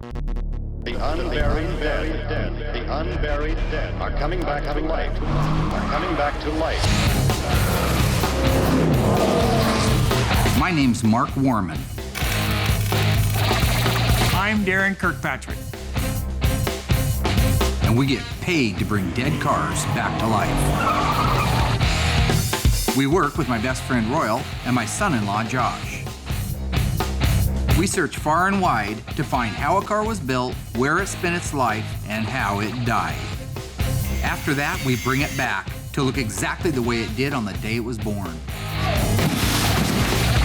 The unburied dead, the unburied dead are coming back to life, are coming back to life. My name's Mark Warman. I'm Darren Kirkpatrick. And we get paid to bring dead cars back to life. We work with my best friend Royal and my son-in-law Josh. We search far and wide to find how a car was built, where it spent its life, and how it died. After that, we bring it back to look exactly the way it did on the day it was born.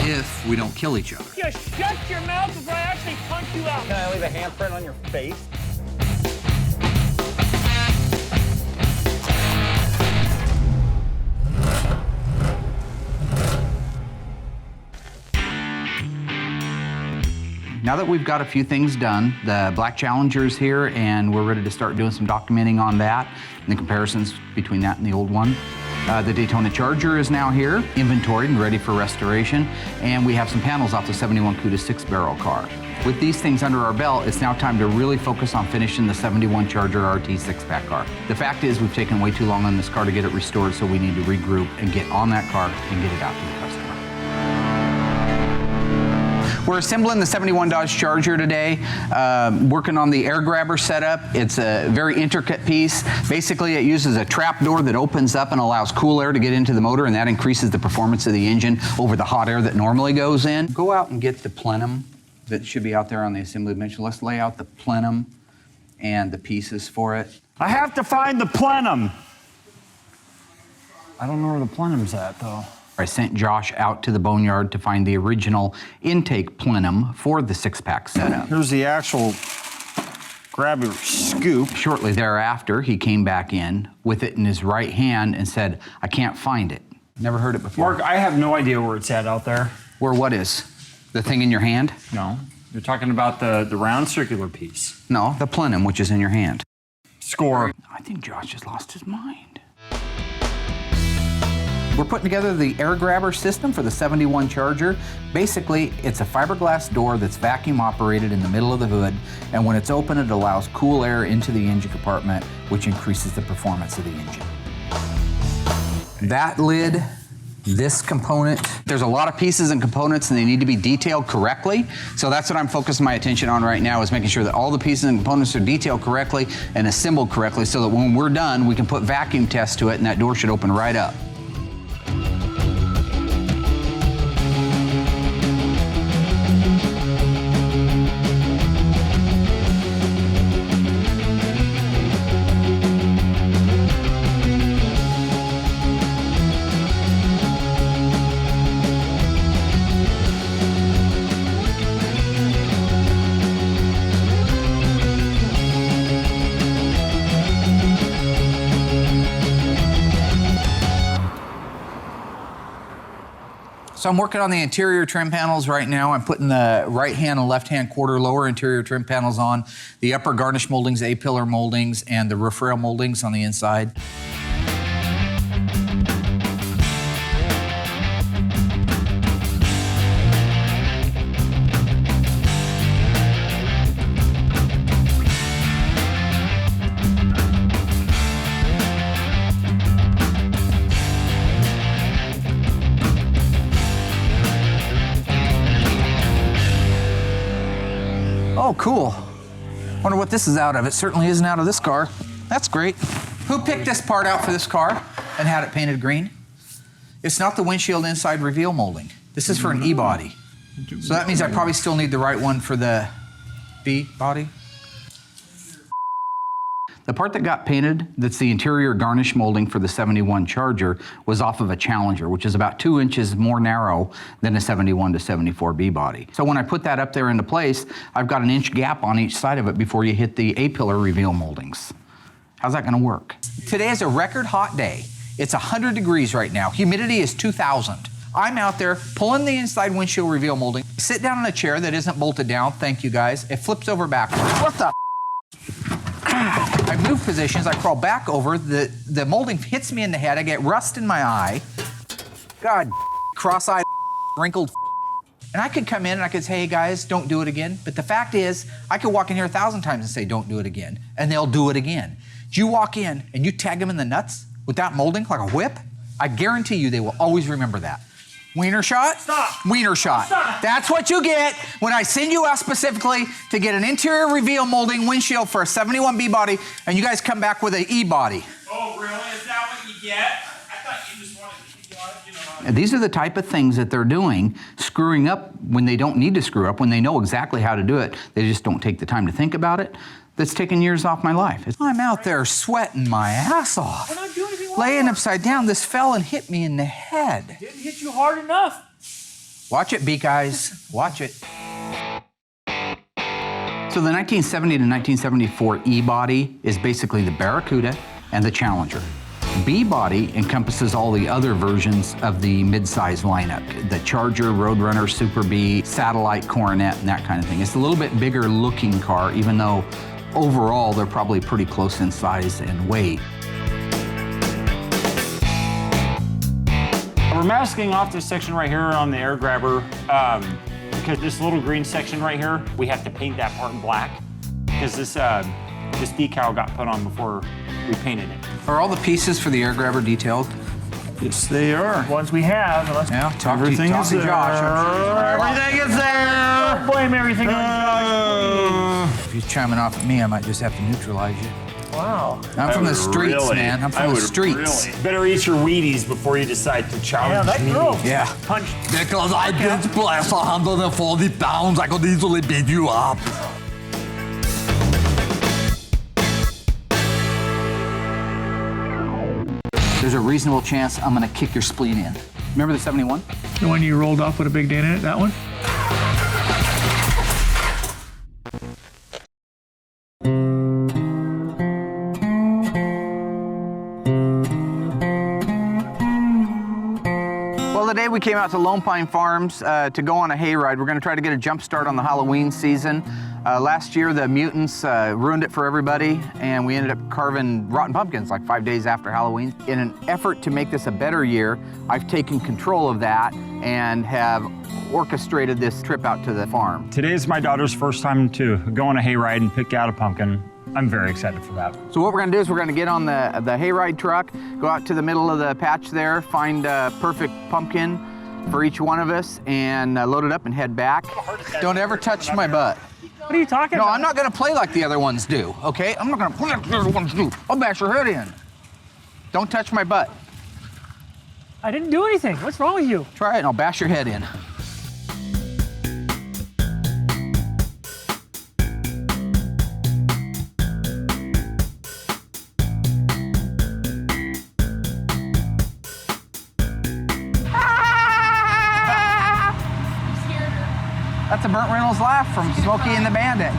If we don't kill each other. Just shut your mouth before I actually punch you out. Can I leave a handprint on your face? Now that we've got a few things done, the Black Challenger's here, and we're ready to start doing some documenting on that and the comparisons between that and the old one. The Daytona Charger is now here, inventoried and ready for restoration, and we have some panels off the 71 Cuda 6-barrel car. With these things under our belt, it's now time to really focus on finishing the 71 Charger RT 6-pack car. The fact is, we've taken way too long on this car to get it restored, so we need to regroup and get on that car and get it out to the customer. We're assembling the 71 Dodge Charger today, working on the air grabber setup. It's a very intricate piece. Basically, it uses a trap door that opens up and allows cool air to get into the motor, and that increases the performance of the engine over the hot air that normally goes in. Go out and get the plenum that should be out there on the assembly bench. Let's lay out the plenum and the pieces for it. I have to find the plenum. I don't know where the plenum's at, though. I sent Josh out to the boneyard to find the original intake plenum for the 6-pack setup. Here's the actual grabber scoop. Shortly thereafter, he came back in with it in his right hand and said, I can't find it. Never heard it before. Mark, I have no idea where it's at out there. Where what is? The thing in your hand? No, you're talking about the round circular piece. No, the plenum, which is in your hand. Score. I think Josh has lost his mind. We're putting together the air grabber system for the 71 Charger. Basically, it's a fiberglass door that's vacuum operated in the middle of the hood, and when it's open, it allows cool air into the engine compartment, which increases the performance of the engine. That lid, this component, there's a lot of pieces and components and they need to be detailed correctly. So that's what I'm focusing my attention on right now, is making sure that all the pieces and components are detailed correctly and assembled correctly so that when we're done, we can put vacuum tests to it and that door should open right up. So I'm working on the interior trim panels right now. I'm putting the right-hand and left-hand quarter lower interior trim panels on, the upper garnish moldings, A-pillar moldings, and the roof rail moldings on the inside. Oh, cool. Wonder what this is out of. It certainly isn't out of this car. That's great. Who picked this part out for this car and had it painted green? It's not the windshield inside reveal molding. This is for an E-body. So that means I probably still need the right one for the B-body. The part that got painted, that's the interior garnish molding for the 71 Charger, was off of a Challenger, which is about 2 inches more narrow than a 71 to 74 B-body. So when I put that up there into place, I've got an inch gap on each side of it before you hit the A-pillar reveal moldings. How's that gonna work? Today is a record hot day. It's 100 degrees right now. Humidity is 2,000. I'm out there pulling the inside windshield reveal molding, sit down in a chair that isn't bolted down, thank you guys. It flips over backwards. What the? I move positions, I crawl back over, the molding hits me in the head, I get rust in my eye. God, cross-eyed, wrinkled. And I could come in and I could say, hey guys, don't do it again. But the fact is, I could walk in here 1,000 times and say, don't do it again. And they'll do it again. You walk in and you tag them in the nuts without molding like a whip, I guarantee you they will always remember that. Wiener shot? Stop. Wiener shot. Stop. That's what you get when I send you out specifically to get an interior reveal molding windshield for a 71B body, and you guys come back with an E body. Oh, really? Is that what you get? I thought you just wanted to, you know. And these are the type of things that they're doing, screwing up when they don't need to screw up, when they know exactly how to do it. They just don't take the time to think about it. That's taken years off my life. I'm out there sweating my ass off. We're not doing anything wrong. Laying upside down, this fell and hit me in the head. Didn't hit you hard enough. Watch it, Beak Eyes. Watch it. So the 1970 to 1974 E body is basically the Barracuda and the Challenger. B body encompasses all the other versions of the mid-size lineup. The Charger, Roadrunner, Super B, Satellite, Coronet, and that kind of thing. It's a little bit bigger looking car, even though overall they're probably pretty close in size and weight. We're masking off this section right here on the air grabber because this little green section right here, we have to paint that part in black because this decal got put on before we painted it. Are all the pieces for the air grabber detailed? Yes, they are. Ones we have. Unless Yeah, talk Everything to is there. Josh. Everything is there. Don't blame everything on Josh, If you're chiming off at me, I might just have to neutralize you. please. Wow. I'm from the streets, Really? man. I'm I from the would streets. really. Better eat your Wheaties before you decide to challenge Yeah, that me. girl. Yeah. Punch. Because I just plus 140 pounds, I could easily beat you up. There's a reasonable chance I'm gonna kick your spleen in. Remember the 71? The one you rolled off with a big dent in it, that one? Well, today we came out to Lone Pine Farms to go on a hayride. We're gonna try to get a jump start on the Halloween season. Last year, the mutants ruined it for everybody, and we ended up carving rotten pumpkins like 5 days after Halloween. In an effort to make this a better year, I've taken control of that and have orchestrated this trip out to the farm. Today is my daughter's first time to go on a hayride and pick out a pumpkin. I'm very excited for that. So what we're gonna do is we're gonna get on the hayride truck, go out to the middle of the patch there, find a perfect pumpkin for each one of us, and load it up and head back. Don't ever touch my butt. What are you talking No, about? I'm not gonna play like the other ones do, okay? I'm not gonna play like the other ones do. I'll bash your head in. Don't touch my butt. I didn't do anything. What's wrong with you? Try it and I'll bash your head in. That's a Burt Reynolds laugh from Smokey and the Bandit.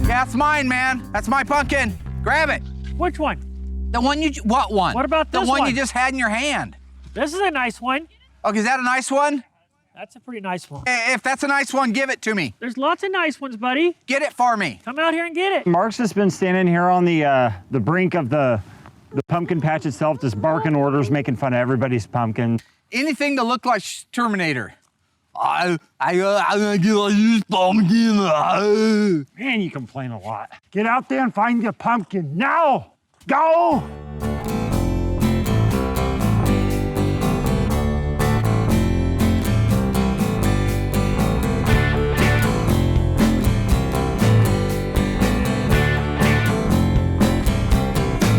Yeah, that's mine, man. That's my pumpkin. Grab it. Which one? The one you, what one? What about the this one one? you just had in your hand? This is a nice one. Okay, is that a nice one? That's a pretty nice one. If that's a nice one, give it to me. There's lots of nice ones, buddy. Get it for me. Come out here and get it. Mark's just been standing here on the brink of the pumpkin patch itself, just barking orders, making fun of everybody's pumpkin. Anything to look like Terminator. I'm gonna get a used pumpkin. Man, you complain a lot. Get out there and find your pumpkin now. Go!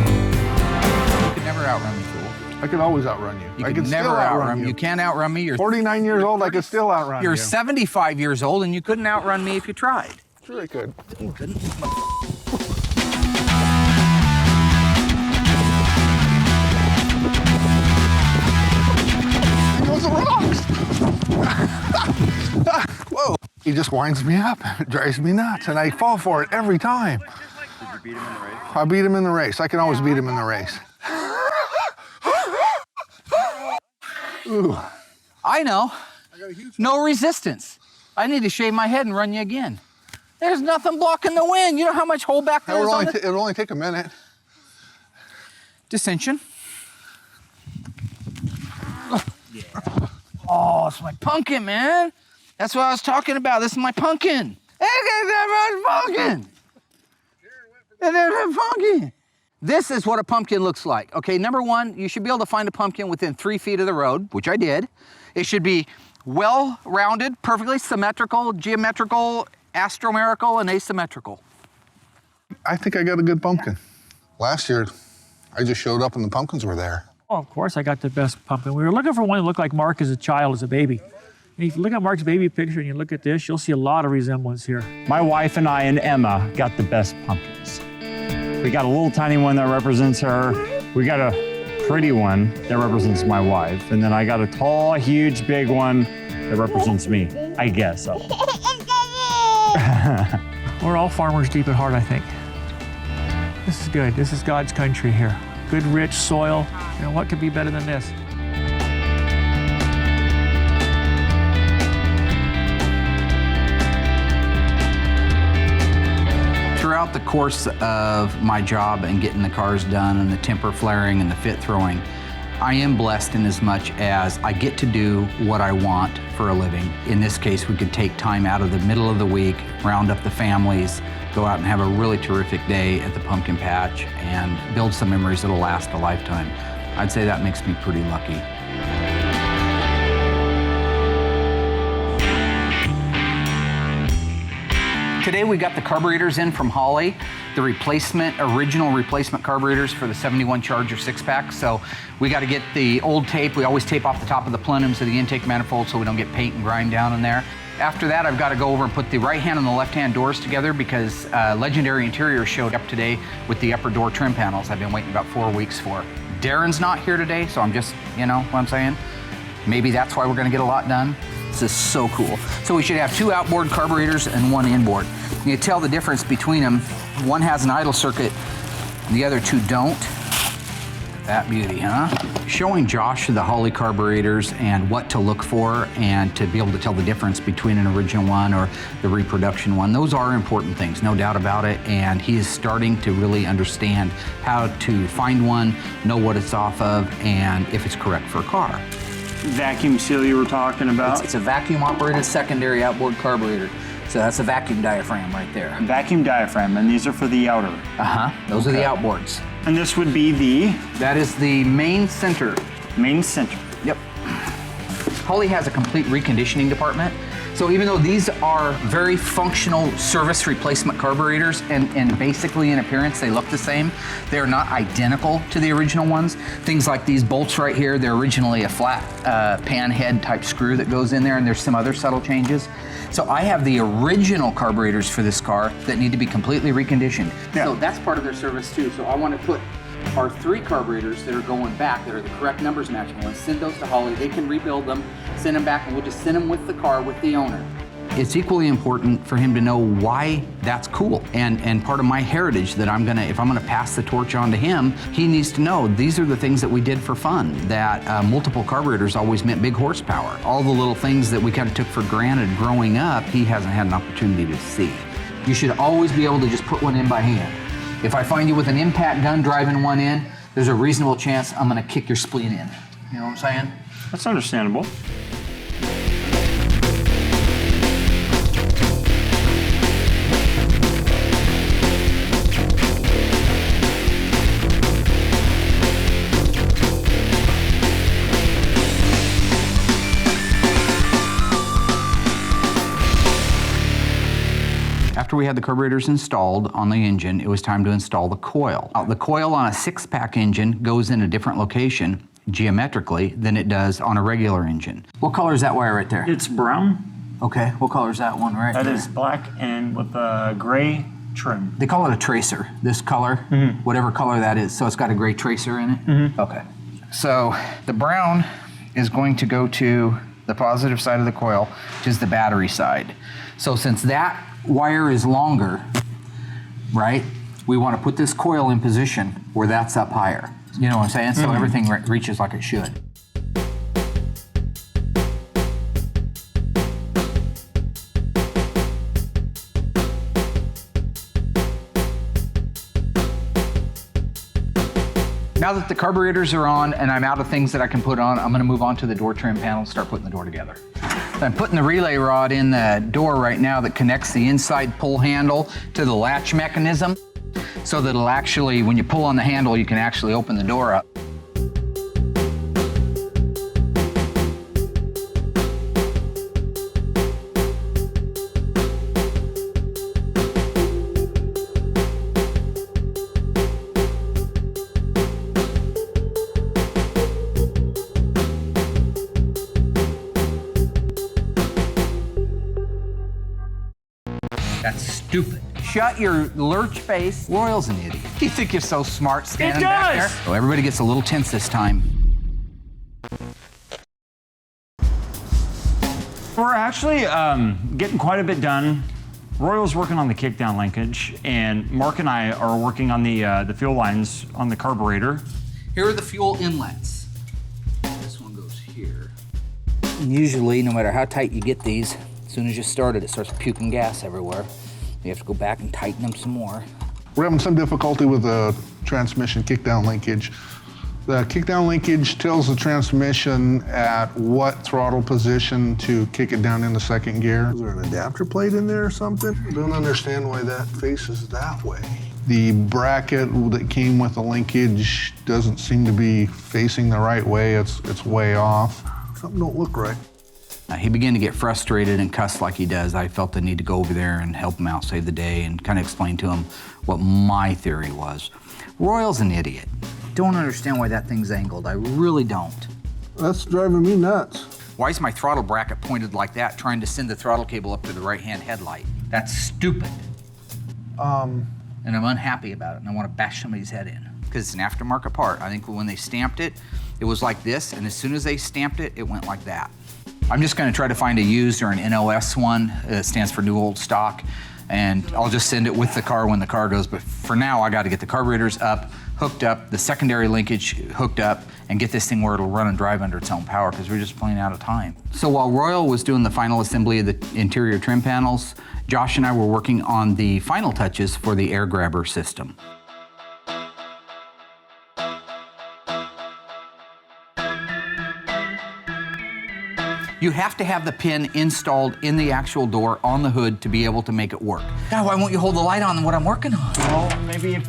You can never outrun me, fool. I could always outrun you. You I can could never still outrun me. You can't outrun me. You're 49 years old, I could still outrun You're you. 75 years old and you couldn't outrun me if you tried. Sure I could. You couldn't. He goes the rocks. Whoa. He just winds me up. It drives me nuts, and I fall for it every time. Did you beat him in the race? I beat him in the race. I can always beat him in the race. Ooh. I know. I got a huge No resistance. I need to shave my head and run you again. There's nothing blocking the wind. You know how much hold back there is on it? It'll only take a minute. Dissension. Oh, it's my pumpkin, man. That's what I was talking about. This is my pumpkin. Hey, that's my pumpkin. There's a pumpkin. This is what a pumpkin looks like. Okay, number one, you should be able to find a pumpkin within 3 feet of the road, which I did. It should be well-rounded, perfectly symmetrical, geometrical, astromerical, and asymmetrical. I think I got a good pumpkin. Last year, I just showed up and the pumpkins were there. Oh, of course, I got the best pumpkin. We were looking for one that looked like Mark as a child, as a baby. And if you look at Mark's baby picture and you look at this, you'll see a lot of resemblance here. My wife and I and Emma got the best pumpkins. We got a little tiny one that represents her. We got a pretty one that represents my wife. And then I got a tall, huge, big one that represents me, I guess. We're all farmers deep at heart, I think. This is good. This is God's country here. Good, rich soil. You know, what could be better than this? Throughout the course of my job and getting the cars done and the temper flaring and the fit throwing, I am blessed in as much as I get to do what I want for a living. In this case, we could take time out of the middle of the week, round up the families, go out and have a really terrific day at the pumpkin patch and build some memories that'll last a lifetime. I'd say that makes me pretty lucky. Today we got the carburetors in from Holley, the original replacement carburetors for the 71 Charger 6-pack. So we got to get the old tape. We always tape off the top of the plenums of the intake manifold so we don't get paint and grime down in there. After that, I've got to go over and put the right hand and the left hand doors together because Legendary Interior showed up today with the upper door trim panels I've been waiting about 4 weeks for. Darren's not here today, so I'm just, you know what I'm saying? Maybe that's why we're gonna get a lot done. This is so cool. So we should have 2 outboard carburetors and 1 inboard. You can tell the difference between them. One has an idle circuit, the other 2 don't. That beauty, huh? Showing Josh the Holley carburetors and what to look for and to be able to tell the difference between an original one or the reproduction one, those are important things, no doubt about it. And he is starting to really understand how to find one, know what it's off of, and if it's correct for a car. Vacuum seal you were talking about. It's a vacuum operated secondary outboard carburetor. So that's a vacuum diaphragm right there. Vacuum diaphragm, and these are for the outer. Those are the outboards. And this would be the That is the main center. main center. Yep. Holley has a complete reconditioning department. So even though these are very functional service replacement carburetors and basically in appearance they look the same, they're not identical to the original ones. Things like these bolts right here, they're originally a flat pan head type screw that goes in there, and there's some other subtle changes. So I have the original carburetors for this car that need to be completely reconditioned. Yeah. So that's part of their service too. So I want to put our 3 carburetors that are going back, that are the correct numbers matching, and send those to Holley. They can rebuild them, send them back, and we'll just send them with the car with the owner. It's equally important for him to know why that's cool. And part of my heritage that if I'm gonna pass the torch on to him, he needs to know these are the things that we did for fun, that multiple carburetors always meant big horsepower. All the little things that we kind of took for granted growing up, he hasn't had an opportunity to see. You should always be able to just put one in by hand. If I find you with an impact gun driving one in, there's a reasonable chance I'm gonna kick your spleen in. You know what I'm saying? That's understandable. After we had the carburetors installed on the engine, it was time to install the coil. The coil on a 6-pack engine goes in a different location geometrically than it does on a regular engine. What color is that wire right there? It's brown. Okay, what color is that one right there? That is black and with a gray trim. They call it a tracer, this color, whatever color that is. So it's got a gray tracer in it? Okay. So the brown is going to go to the positive side of the coil, which is the battery side. So since that wire is longer, right, we want to put this coil in position where that's up higher. You know what I'm saying? So everything reaches like it should. Now that the carburetors are on and I'm out of things that I can put on, I'm gonna move on to the door trim panel and start putting the door together. I'm putting the relay rod in the door right now that connects the inside pull handle to the latch mechanism so that it'll actually, when you pull on the handle, you can actually open the door up. That's stupid. Shut your lurch face. Royal's an idiot. You think you're so smart standing back there? So everybody gets a little tense this time. We're actually getting quite a bit done. Royal's working on the kickdown linkage, and Mark and I are working on the fuel lines on the carburetor. Here are the fuel inlets. This one goes here. And usually, no matter how tight you get these, as soon as you start it starts puking gas everywhere. You have to go back and tighten them some more. We're having some difficulty with the transmission kickdown linkage. The kickdown linkage tells the transmission at what throttle position to kick it down into second gear. Is there an adapter plate in there or something? I don't understand why that faces that way. The bracket that came with the linkage doesn't seem to be facing the right way. It's way off. Something don't look right. He began to get frustrated and cuss like he does. I felt the need to go over there and help him out, save the day, and kind of explain to him what my theory was. Royal's an idiot. Don't understand why that thing's angled. I really don't. That's driving me nuts. Why is my throttle bracket pointed like that, trying to send the throttle cable up to the right-hand headlight? That's stupid. And I'm unhappy about it, and I want to bash somebody's head in. Because it's an aftermarket part. I think when they stamped it, it was like this, and as soon as they stamped it, it went like that. I'm just going to try to find a used or an NOS one. It stands for new old stock, and I'll just send it with the car when the car goes. But for now, I got to get the carburetors up, hooked up, the secondary linkage hooked up, and get this thing where it'll run and drive under its own power, because we're just plain out of time. So while Royal was doing the final assembly of the interior trim panels, Josh and I were working on the final touches for the air grabber system. You have to have the pin installed in the actual door on the hood to be able to make it work. Now, why won't you hold the light on what I'm working on? Well, maybe if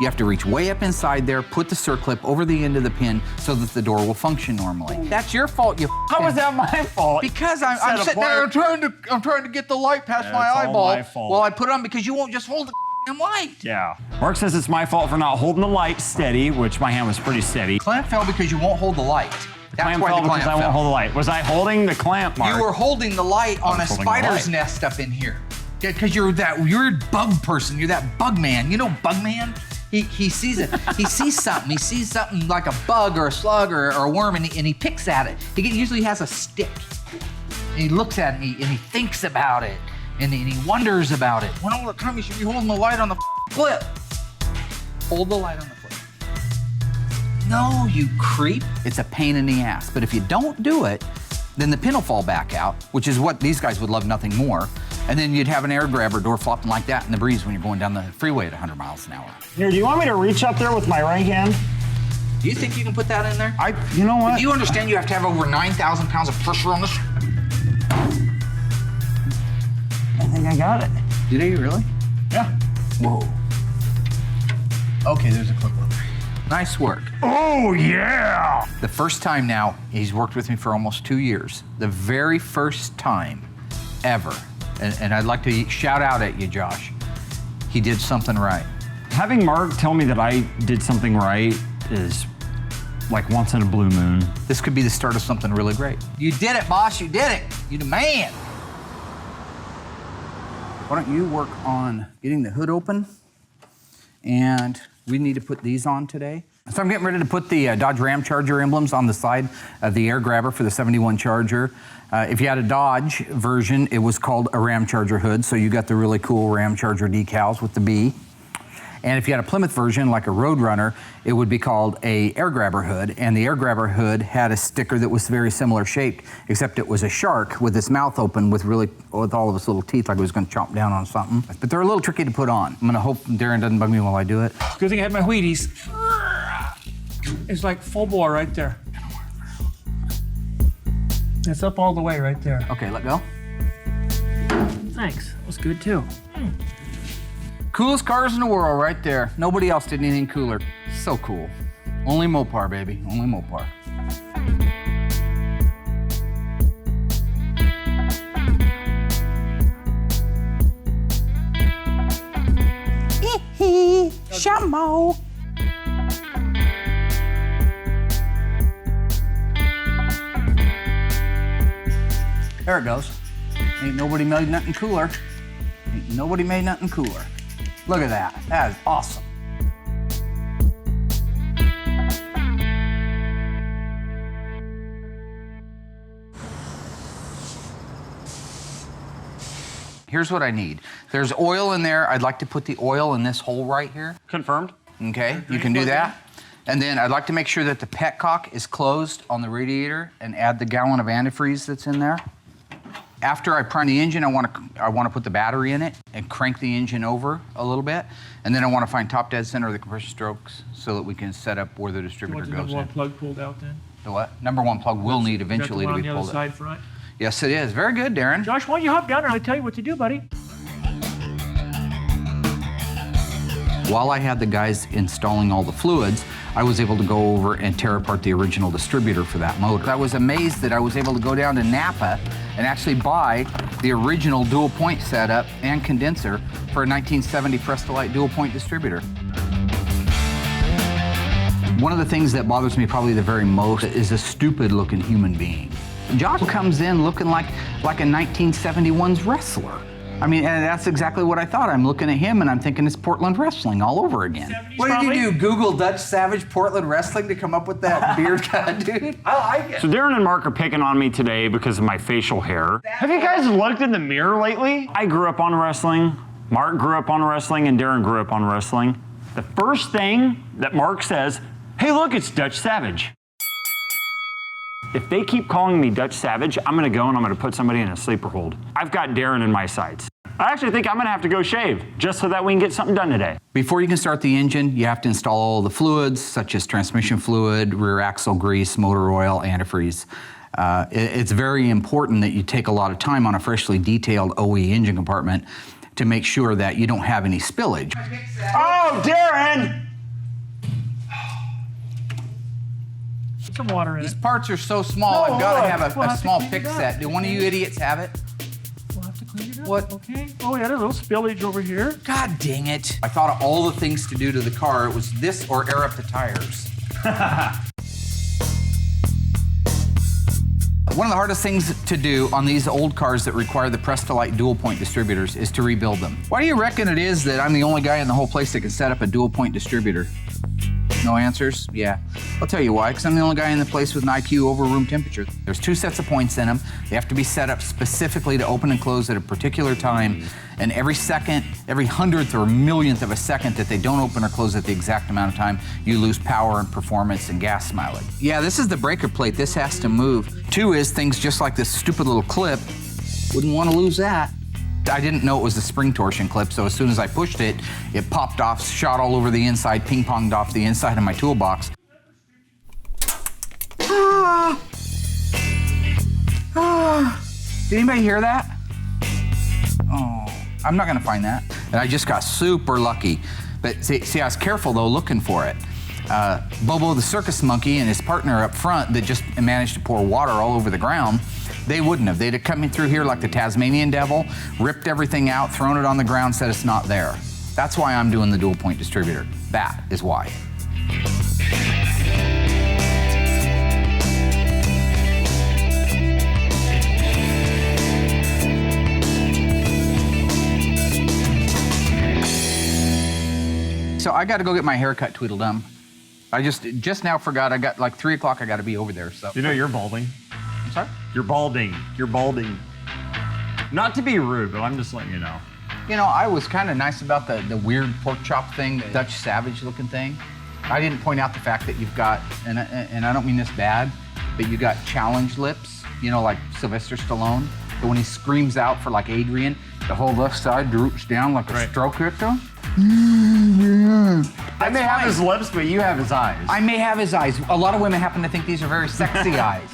You have to reach way up inside there, put the circlip over the end of the pin so that the door will function normally. That's your fault, you How is that my fault? Because I'm sitting there, I'm trying to get the light past my it's all eyeball. my fault. Well, I put it on because you won't just hold the damn light. Yeah. Mark says it's my fault for not holding the light steady, which my hand was pretty steady. Clamp fell because you won't hold the light. That's why fell the clamp because I won't fell. hold the light. Was I holding the clamp, Mark? You were holding the light on a was holding the spider's light. nest up in here. Because you're a bug person. You're that bug man. You know bug man? He sees it. He sees something. He sees something like a bug or a slug or a worm, and he picks at it. He usually has a stick. And he looks at it, and he thinks about it, and he wonders about it. When all the time you should be holding the light on the flip. Hold the light on the flip. No, you creep. It's a pain in the ass. But if you don't do it, then the pin will fall back out, which is what these guys would love nothing more. And then you'd have an air grabber door flopping like that in the breeze when you're going down the freeway at 100 miles an hour. Here, do you want me to reach up there with my right hand? Do you think you can put that in there? You know what? Do you understand you have to have over 9,000 pounds of pressure on this? I think I got it. Did you really? Yeah. Whoa. Okay, there's a clip over. Nice work. Oh, yeah! The first time now, he's worked with me for almost 2 years. The very first time ever, and I'd like to shout out at you, Josh, he did something right. Having Mark tell me that I did something right is like once in a blue moon. This could be the start of something really great. You did it, boss, you did it. You're the man. Why don't you work on getting the hood open? And we need to put these on today. So I'm getting ready to put the Dodge Ram Charger emblems on the side of the air grabber for the 71 Charger. If you had a Dodge version, it was called a Ram Charger hood, so you got the really cool Ram Charger decals with the B. And if you had a Plymouth version, like a Roadrunner, it would be called a air grabber hood. And the air grabber hood had a sticker that was very similar shaped, except it was a shark with its mouth open with all of its little teeth, like it was gonna chomp down on something. But they're a little tricky to put on. I'm gonna hope Darren doesn't bug me while I do it. Good thing I had my Wheaties. is like full bore right there. It's up all the way right there. Okay, let go. Thanks. That was good too. Coolest cars in the world right there. Nobody else did anything cooler. So cool. Only Mopar, baby. Only Mopar. Shamo. There it goes. Ain't nobody made nothing cooler. Ain't nobody made nothing cooler. Look at that. That is awesome. Here's what I need. There's oil in there. I'd like to put the oil in this hole right here. Confirmed. Okay, you can do that. And then I'd like to make sure that the petcock is closed on the radiator and add the gallon of antifreeze that's in there. After I prime the engine, I want to put the battery in it and crank the engine over a little bit. And then I want to find top dead center of the compression strokes so that we can set up where the distributor What's the goes number in. one plug pulled out then? The what? Number one plug will need eventually to Got be the one on pulled the other out. side front. Yes, it is. Very good, Darren. Josh, why don't you hop down there and I'll tell you what to do, buddy? While I had the guys installing all the fluids, I was able to go over and tear apart the original distributor for that motor. I was amazed that I was able to go down to Napa and actually buy the original dual point setup and condenser for a 1970 Prestolite dual point distributor. One of the things that bothers me probably the very most is a stupid looking human being. Josh comes in looking like a 1971's wrestler. I mean, and that's exactly what I thought. I'm looking at him and I'm thinking it's Portland wrestling all over again. What did you do? Google Dutch Savage Portland wrestling to come up with that beard cut, dude? I like it. So Darren and Mark are picking on me today because of my facial hair. Have you guys looked in the mirror lately? I grew up on wrestling, Mark grew up on wrestling, and Darren grew up on wrestling. The first thing that Mark says, hey look, it's Dutch Savage. If they keep calling me Dutch Savage, I'm gonna go and I'm gonna put somebody in a sleeper hold. I've got Darren in my sights. I actually think I'm gonna have to go shave just so that we can get something done today. Before you can start the engine, you have to install all the fluids, such as transmission fluid, rear axle grease, motor oil, antifreeze. It's very important that you take a lot of time on a freshly detailed OE engine compartment to make sure that you don't have any spillage. Oh, Darren! Some water in These it. parts are so small, I've got to have we'll a have to small clean pick it up. set. Do one of you idiots have it? We'll have to clean it up. What? Okay. Oh, yeah, there's a little spillage over here. God dang it. I thought of all the things to do to the car. It was this or air up the tires. One of the hardest things to do on these old cars that require the Prestolite dual point distributors is to rebuild them. Why do you reckon it is that I'm the only guy in the whole place that can set up a dual point distributor? No answers? Yeah. I'll tell you why, because I'm the only guy in the place with an IQ over room temperature. There's 2 sets of points in them. They have to be set up specifically to open and close at a particular time. And every second, every hundredth or millionth of a second that they don't open or close at the exact amount of time, you lose power and performance and gas mileage. Yeah, this is the breaker plate. This has to move. 2 is things just like this stupid little clip. Wouldn't want to lose that. I didn't know it was a spring torsion clip, so as soon as I pushed it, it popped off, shot all over the inside, ping-ponged off the inside of my toolbox. Did anybody hear that? Oh, I'm not gonna find that. And I just got super lucky. But see, I was careful though, looking for it. Bobo the circus monkey and his partner up front that just managed to pour water all over the ground, they wouldn't have. They'd have come in through here like the Tasmanian devil, ripped everything out, thrown it on the ground, said it's not there. That's why I'm doing the dual point distributor. That is why. So I got to go get my hair cut, Tweedledum. I just now forgot. I got like 3 o'clock. I got to be over there. So You know you're balding. I'm sorry. You're balding. You're balding. Not to be rude, but I'm just letting you know. You know, I was kind of nice about the weird pork chop thing, the Dutch Savage looking thing. I didn't point out the fact that you've got, and I don't mean this bad, but you got challenge lips. You know, like Sylvester Stallone. But when he screams out for like Adrian, the whole left side droops down like a stroke victim. I may have his lips, but you have his eyes. I may have his eyes. A lot of women happen to think these are very sexy eyes.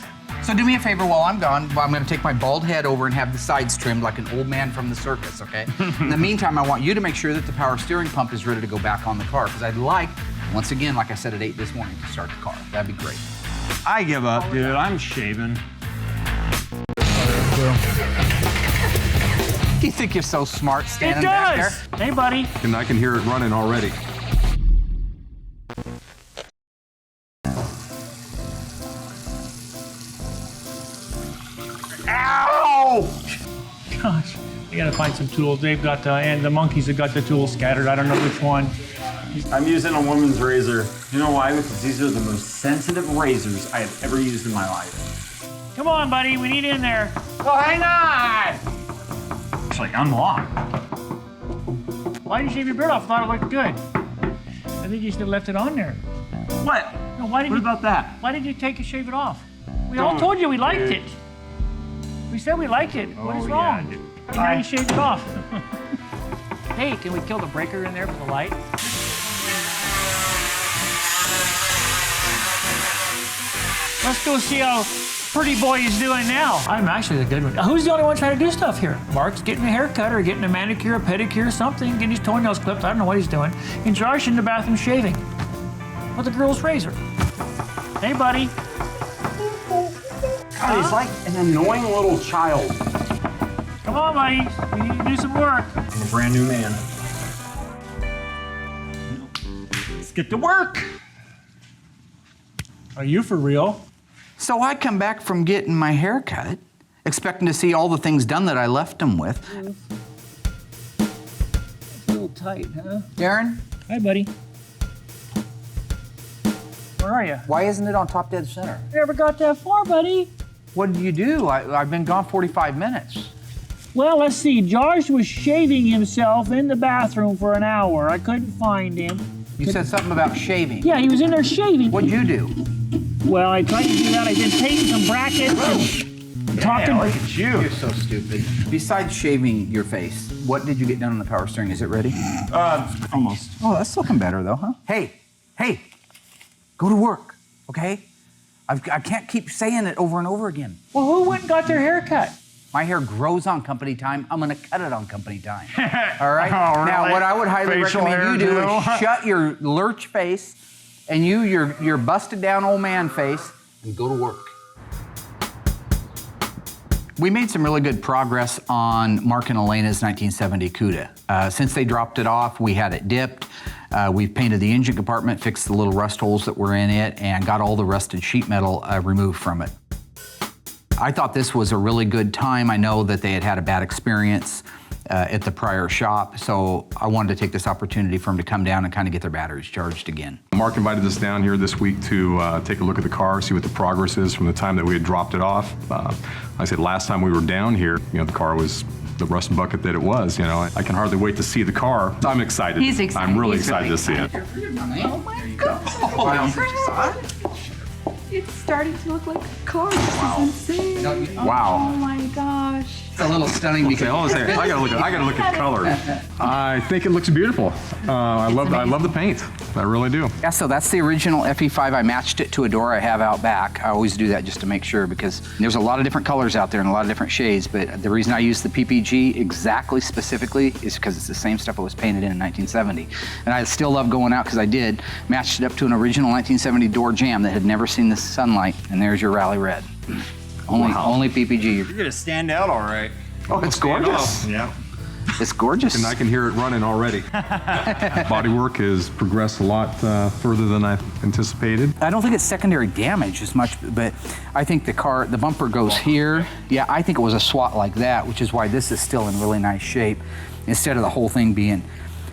So do me a favor while I'm gone. I'm going to take my bald head over and have the sides trimmed like an old man from the circus, okay? In the meantime, I want you to make sure that the power steering pump is ready to go back on the car, because I'd like, once again, like I said at 8 this morning, to start the car. That'd be great. I give up, dude. I'm shaving. You think you're so smart It standing back there? does. Hey, buddy. And I can hear it running already. Ow! Gosh, we gotta find some tools. They've got and the monkeys have got the tools scattered. I don't know which one. I'm using a woman's razor. You know why? Because these are the most sensitive razors I have ever used in my life. Come on, buddy. We need in there. Oh, hang on! Actually, unlocked. Why did you shave your beard off? I thought it looked good. I think you should have left it on there. What? No, why did What you, about that? Why did you shave it off? We all told you we liked it. We said we liked it. What is wrong? dude. And now you shaved it off. Hey, can we kill the breaker in there for the light? Let's go see how pretty boy is doing now. I'm actually the good one. Who's the only one trying to do stuff here? Mark's getting a haircut or getting a manicure, a pedicure, something, getting his toenails clipped. I don't know what he's doing. And Josh in the bathroom shaving with a girl's razor. Hey, buddy. God, he's like an annoying little child. Come on, buddy. We need to do some work. I'm a brand new man. Let's get to work. Are you for real? So I come back from getting my hair cut, expecting to see all the things done that I left them with. It's a little tight, huh? Darren, Hi, buddy. Where are you? why isn't it on top dead center? You never got that far, buddy. What did you do? I've been gone 45 minutes. Well, let's see. Josh was shaving himself in the bathroom for an hour. I couldn't find him. You said something about shaving. Yeah, he was in there shaving. What'd you do? Well, I tried to do that. I did painting some brackets and talking. Look at you. You're so stupid. Besides shaving your face, what did you get done on the power steering? Is it ready? Almost. Oh, that's looking better though, huh? Hey, go to work, okay? I can't keep saying it over and over again. Well, who went and got their hair cut? My hair grows on company time. I'm gonna cut it on company time. All right? Oh, Now, really? what I would highly Facial recommend you do is hairdo? shut your lurch face and your busted down old man face and go to work. We made some really good progress on Mark and Elena's 1970 Cuda. Since they dropped it off, we had it dipped. We've painted the engine compartment, fixed the little rust holes that were in it, and got all the rusted sheet metal removed from it. I thought this was a really good time. I know that they had had a bad experience at the prior shop, so I wanted to take this opportunity for them to come down and kind of get their batteries charged again. Mark invited us down here this week to take a look at the car, see what the progress is from the time that we had dropped it off. I said last time we were down here, the car was the rust bucket that it was. I can hardly wait to see the car. I'm excited. He's excited. I'm really He's excited to see it. Oh my God! It's starting to look like a car. This is insane. Wow. Oh my gosh. It's a little stunning because I gotta look at color. I think it looks beautiful. I love the paint. I really do. Yeah, so that's the original FE5. I matched it to a door I have out back. I always do that just to make sure because there's a lot of different colors out there and a lot of different shades, but the reason I use the PPG exactly specifically is because it's the same stuff it was painted in 1970. And I still love going out because I did, matched it up to an original 1970 door jamb that had never seen the sunlight, and there's your Rally Red. Only PPG. You're gonna stand out all right. Oh, it's gorgeous. Yeah. It's gorgeous. And I can hear it running already. Bodywork has progressed a lot further than I anticipated. I don't think it's secondary damage as much, but I think the bumper goes here. Yeah, I think it was a swat like that, which is why this is still in really nice shape, instead of the whole thing being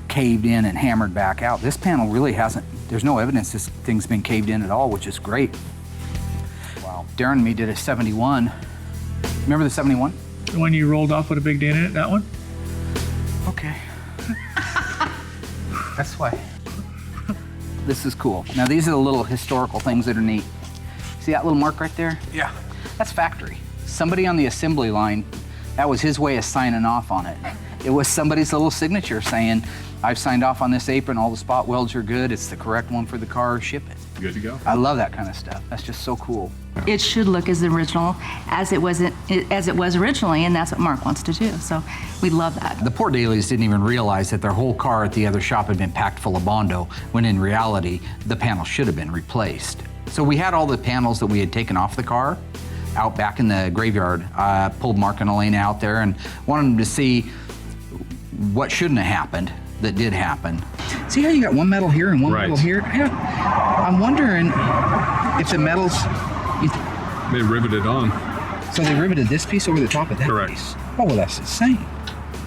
caved in and hammered back out. This panel really hasn't, there's no evidence this thing's been caved in at all, which is great. Wow. Darren and me did a 71. Remember the 71? The one you rolled off with a big dent in it, that one? Okay. That's why. This is cool. Now these are the little historical things that are neat. See that little mark right there? Yeah. That's factory. Somebody on the assembly line That was his way of signing off on it. It was somebody's little signature saying, I've signed off on this apron, all the spot welds are good, it's the correct one for the car, ship it. Good to go. I love that kind of stuff. That's just so cool. It should look as original as it was originally, and that's what Mark wants to do. So we love that. The poor dailies didn't even realize that their whole car at the other shop had been packed full of Bondo, when in reality, the panel should have been replaced. So we had all the panels that we had taken off the car out back in the graveyard. I pulled Mark and Elena out there and wanted them to see what shouldn't have happened that did happen. See how you got one metal here and one metal here? I'm wondering if the metals... They riveted on. So they riveted this piece over the top of that Correct. piece? Oh, well, that's insane.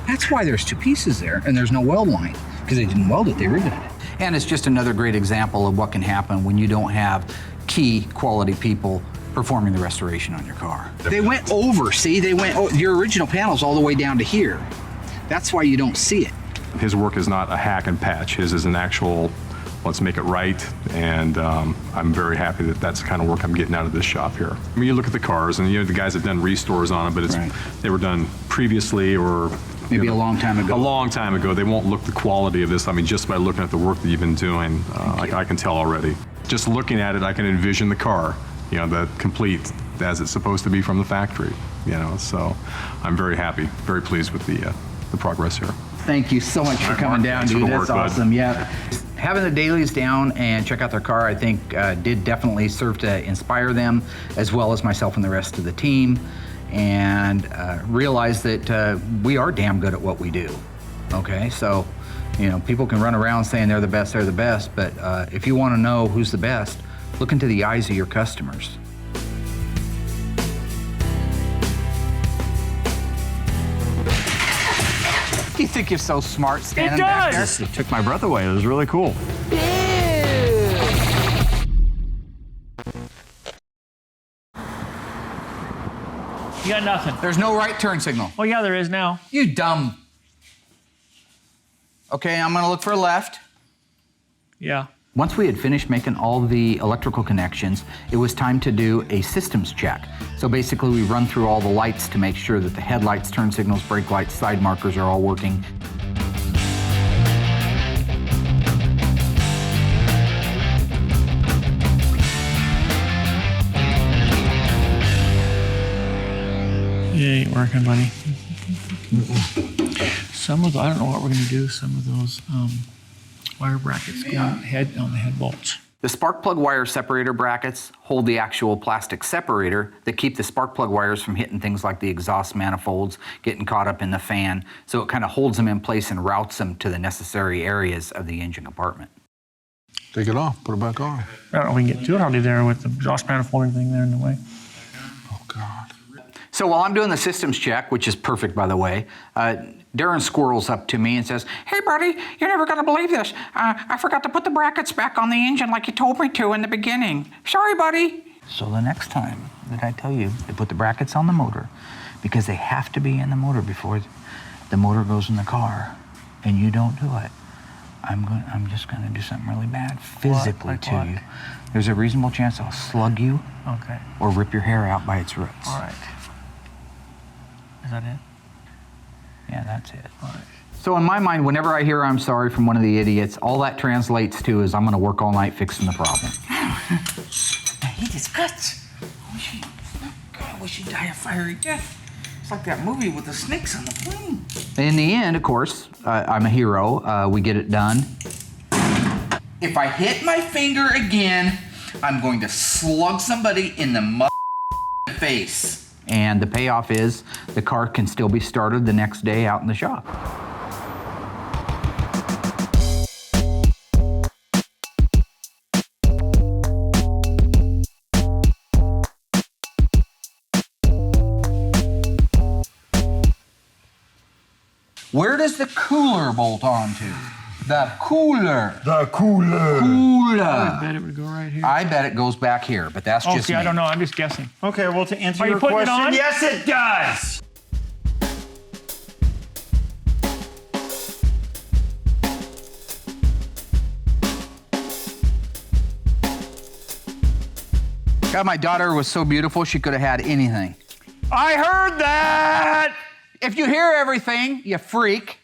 That's why there's two pieces there and there's no weld line, because they didn't weld it, they riveted it. And it's just another great example of what can happen when you don't have key quality people performing the restoration on your car. They went over, see? They went, your original panel's all the way down to here. That's why you don't see it. His work is not a hack and patch. His is an actual, let's make it right, and I'm very happy that that's the kind of work I'm getting out of this shop here. I mean, you look at the cars, and the guys have done restores on them, but they were done previously or maybe a long time ago. A long time ago. They won't look the quality of this. I mean, just by looking at the work that you've been doing, I can tell already. Just looking at it, I can envision the car, the complete as it's supposed to be from the factory, So I'm very happy, very pleased with the progress here. Thank you so much for coming down, dude. That's awesome. Yeah. Having the dailies down and check out their car, I think, did definitely serve to inspire them, as well as myself and the rest of the team, and realize that we are damn good at what we do. Okay, so, people can run around saying they're the best, but if you want to know who's the best, look into the eyes of your customers. You think you're so smart standing back there? It took my breath away. It was really cool. You got nothing. There's no right turn signal. Oh, yeah, there is now. You dumb. Okay, I'm gonna look for a left. Yeah. Once we had finished making all the electrical connections, it was time to do a systems check. So basically we run through all the lights to make sure that the headlights, turn signals, brake lights, side markers are all working. It ain't working, buddy. Some of the, I don't know what we're gonna do, some of those wire brackets go on the head bolts. The spark plug wire separator brackets hold the actual plastic separator that keep the spark plug wires from hitting things like the exhaust manifolds, getting caught up in the fan. So it kind of holds them in place and routes them to the necessary areas of the engine compartment. Take it off, put it back on. I don't know if we can get to it already there with the exhaust manifold and everything there in the way. Oh, God. So while I'm doing the systems check, which is perfect, by the way, Darren squirrels up to me and says, "Hey, buddy, you're never gonna believe this. I forgot to put the brackets back on the engine like you told me to in the beginning. Sorry, buddy." So the next time that I tell you to put the brackets on the motor, because they have to be in the motor before the motor goes in the car, and you don't do it, I'm just gonna do something really bad physically to you. There's a reasonable chance I'll slug you, Okay. or rip your hair out by its roots. All right. Is that it? Yeah, that's it. All right. So in my mind, whenever I hear "I'm sorry" from one of the idiots, all that translates to is I'm gonna work all night fixing the problem. I hate his guts. I wish he'd die a fiery death. It's like that movie with the snakes on the plane. In the end, of course, I'm a hero. We get it done. If I hit my finger again, I'm going to slug somebody in the face. And the payoff is the car can still be started the next day out in the shop. Where does the cooler bolt on to? The cooler. The cooler. I bet it would go right here. I bet it goes back here, but that's just Okay, me. I don't know. I'm just guessing. Okay, well, to answer Are you your putting it question, on? yes, it does. God, my daughter was so beautiful, she could have had anything. I heard that. If you hear everything, you freak,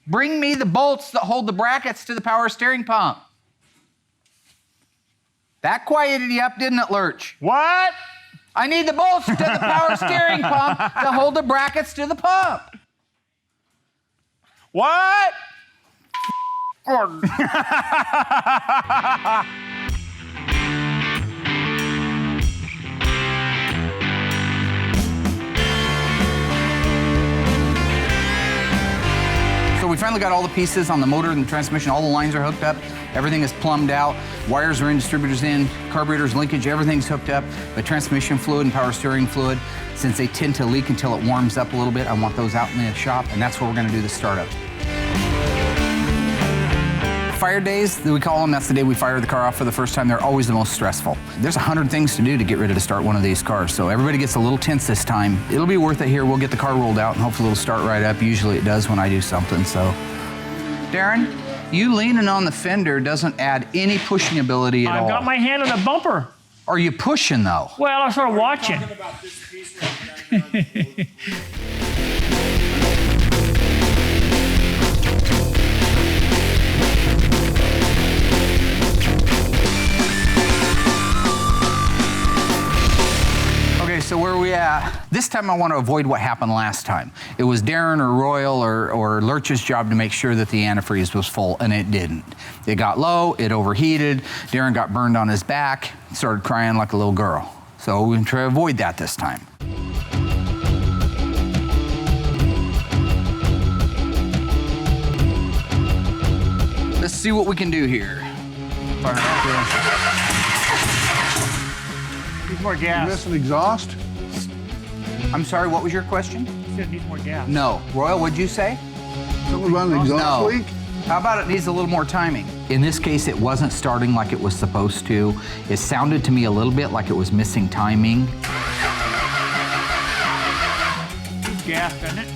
bring me the bolts that hold the brackets to the power steering pump. That quieted you up, didn't it, Lurch? What? I need the bolts to the power steering pump to hold the brackets to the pump. What? So we finally got all the pieces on the motor and the transmission. All the lines are hooked up. Everything is plumbed out. Wires are in, distributors in, carburetors, linkage, everything's hooked up. The transmission fluid and power steering fluid, since they tend to leak until it warms up a little bit, I want those out in the shop, and that's where we're gonna do the startup. Fire days, we call them, that's the day we fire the car off for the first time. They're always the most stressful. There's 100 things to do to get ready to start one of these cars, so everybody gets a little tense this time. It'll be worth it here. We'll get the car rolled out, and hopefully it'll start right up. Usually it does when I do something, so. Darren, you leaning on the fender doesn't add any pushing ability at all. I've got my hand on the bumper. Are you pushing, though? Well, I'm sort of watching. About this piece right Okay, so where are we at? This time I want to avoid what happened last time. It was Darren or Royal or Lurch's job to make sure that the antifreeze was full, and it didn't. It got low, it overheated, Darren got burned on his back, started crying like a little girl. So we're gonna try to avoid that this time. Let's see what we can do here. Fire it up Needs more there. gas. Missing exhaust? I'm sorry, what was your question? It needs more gas. No. Royal, what'd you say? Something about an exhaust No. leak? How about it needs a little more timing? In this case, it wasn't starting like it was supposed to. It sounded to me a little bit like it was missing timing. Needs gas, doesn't it?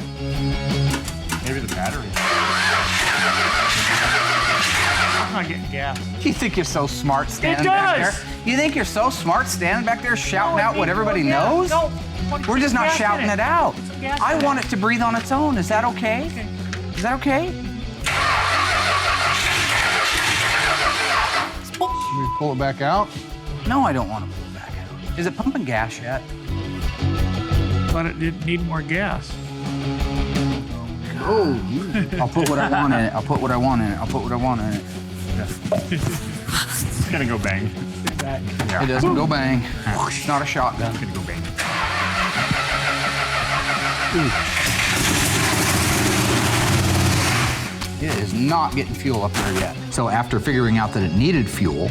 Maybe the battery. I'm not getting gas. You think you're so smart standing back there? does. You think you're so smart standing back there shouting out what everybody knows? No. We're just not Gas in shouting it out. Put some gas I in want it to breathe on its own. Is that okay? Is that okay? Should we pull it back out? No, I don't want to pull it back out. Is it pumping gas yet? But it did need more gas. Oh, I'll put what I want in it. I'll put what I want in it. I'll put what I want in it. It's gonna go bang. It doesn't go bang. It's not a shotgun. It's gonna go bang. It is not getting fuel up there yet. So after figuring out that it needed fuel,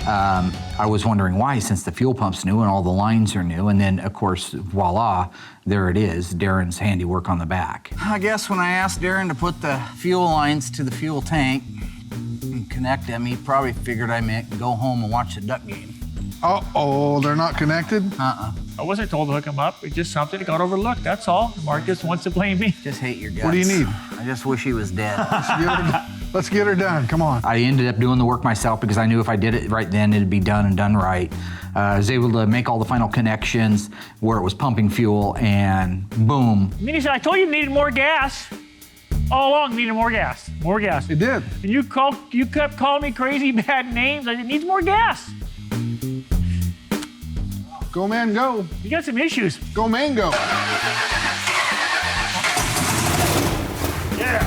I was wondering why, since the fuel pump's new and all the lines are new. And then, of course, voila, there it is, Darren's handiwork on the back. I guess when I asked Darren to put the fuel lines to the fuel tank and connect them, he probably figured I meant go home and watch the duck game. uh-oh, they're not connected? Uh-uh. I wasn't told to hook them up. It's just something that got overlooked. That's all. Marcus wants to blame me. Just hate your guts. What do you need? I just wish he was dead. Let's get her done, come on. I ended up doing the work myself because I knew if I did it right then, it'd be done and done right. I was able to make all the final connections where it was pumping fuel, and boom. And then he said, I told you needed more gas. All along, needed more gas. More gas. It did. And you kept calling me crazy bad names. I said, it needs more gas. Go, man, go. You got some issues. Go, man, go. Yeah.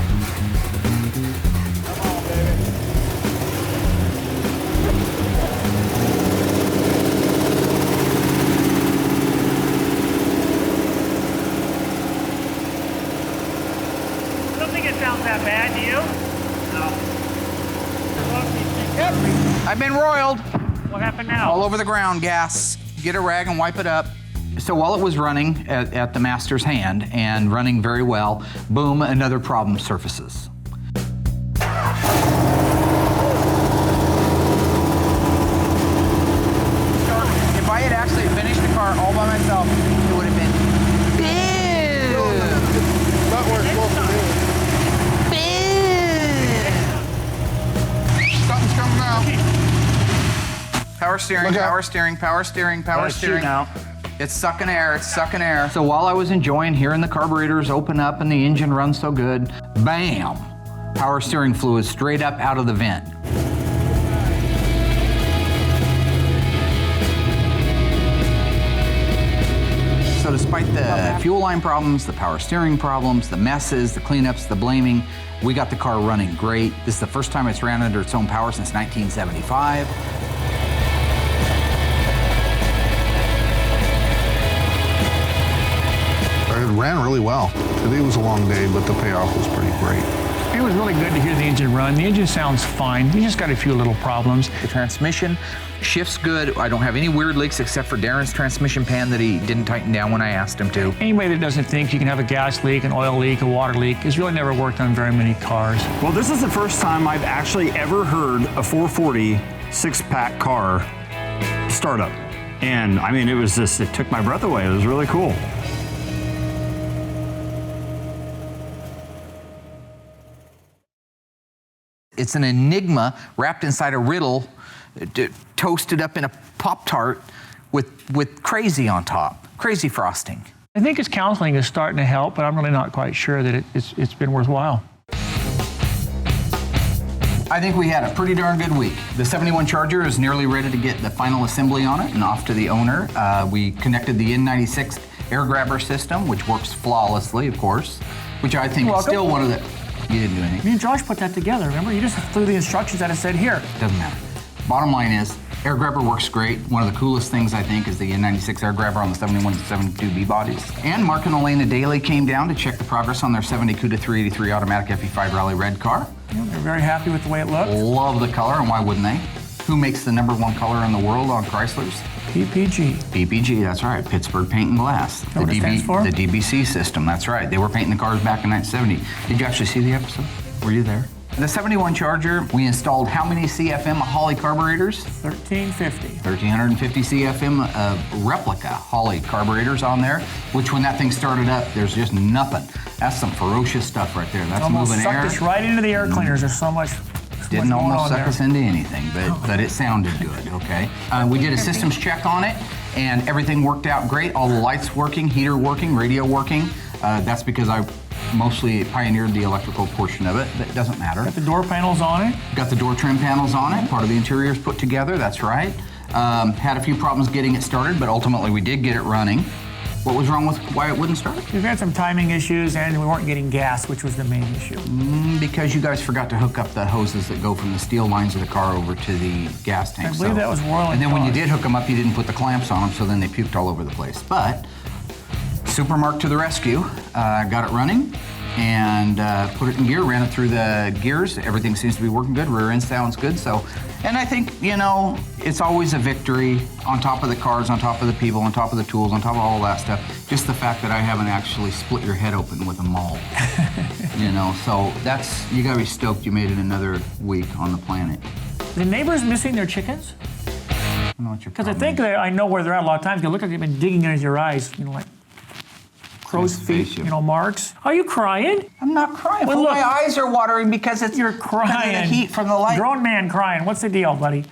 I don't think it sounds that bad, do you? No. I've been roiled. What happened now? All over the ground, gas. Get a rag and wipe it up. So while it was running at the master's hand and running very well, boom, another problem surfaces. If I had actually finished the car all by myself, it would have been big. Not where it's supposed to be. Something's coming out. Power steering, Look out. power steering, power steering, power Let's shoot steering. now. It's sucking air, it's sucking air. So while I was enjoying hearing the carburetors open up and the engine run so good, bam! Power steering fluid straight up out of the vent. So despite the fuel line problems, the power steering problems, the messes, the cleanups, the blaming, we got the car running great. This is the first time it's ran under its own power since 1975. It ran really well. Today was a long day, but the payoff was pretty great. It was really good to hear the engine run. The engine sounds fine. We just got a few little problems. The transmission shifts good. I don't have any weird leaks except for Darren's transmission pan that he didn't tighten down when I asked him to. Anybody that doesn't think you can have a gas leak, an oil leak, a water leak, has really never worked on very many cars. Well, this is the first time I've actually ever heard a 440 six-pack car start up. And I mean, it took my breath away. It was really cool. It's an enigma wrapped inside a riddle, toasted up in a Pop-Tart with crazy on top, crazy frosting. I think his counseling is starting to help, but I'm really not quite sure that it's been worthwhile. I think we had a pretty darn good week. The 71 Charger is nearly ready to get the final assembly on it and off to the owner. We connected the N96 air grabber system, which works flawlessly, of course, which I think is still one of the... You didn't do anything. Me and Josh put that together, remember? You just threw the instructions that it said here. Doesn't matter. Bottom line is, air grabber works great. One of the coolest things, I think, is the N96 air grabber on the 71 and 72B bodies. And Mark and Elena Daly came down to check the progress on their 70 Cuda 383 automatic FE5 Rally Red car. Yeah, they're very happy with the way it looks. Love the color, and why wouldn't they? Who makes the #1 color in the world on Chryslers? PPG. PPG, that's right. Pittsburgh Paint and Glass. Know what it stands for? The DBC system, that's right. They were painting the cars back in 1970. Did you actually see the episode? Were you there? The 71 Charger, we installed how many CFM Holley carburetors? 1350. 1,350 CFM replica Holley carburetors on there, which when that thing started up, there's just nothing. That's some ferocious stuff right there. That's almost moving sucked air. us right into the air cleaners. There's so much. Didn't almost suck us into anything, but it sounded good, okay? We did a systems check on it, and everything worked out great. All the lights working, heater working, radio working. That's because I mostly pioneered the electrical portion of it, but it doesn't matter. Got the door panels on it. Got the door trim panels on it. Part of the interior is put together, that's right. Had a few problems getting it started, but ultimately we did get it running. What was wrong with why it wouldn't start? We've had some timing issues, and we weren't getting gas, which was the main issue. Because you guys forgot to hook up the hoses that go from the steel lines of the car over to the gas tank. I believe that was Royal. And then when you did hook them up, you didn't put the clamps on them, so then they puked all over the place. But Supermark to the rescue, got it running and put it in gear, ran it through the gears. Everything seems to be working good. Rear end sounds good. So, and I think, you know, it's always a victory on top of the cars, on top of the people, on top of the tools, on top of all that stuff. Just the fact that I haven't actually split your head open with a maul. You know, so that's, you gotta be stoked you made it another week on the planet. The neighbors missing their chickens? I don't know what your Because I problem think is. that I know where they're at a lot of times. You look like they've been digging into your eyes, you know, like crow's feet, you know, marks. Are you crying? I'm not crying. Well, Well, look, my eyes are watering because it's You're crying. because of the heat from the light. Grown man crying. What's the deal, buddy?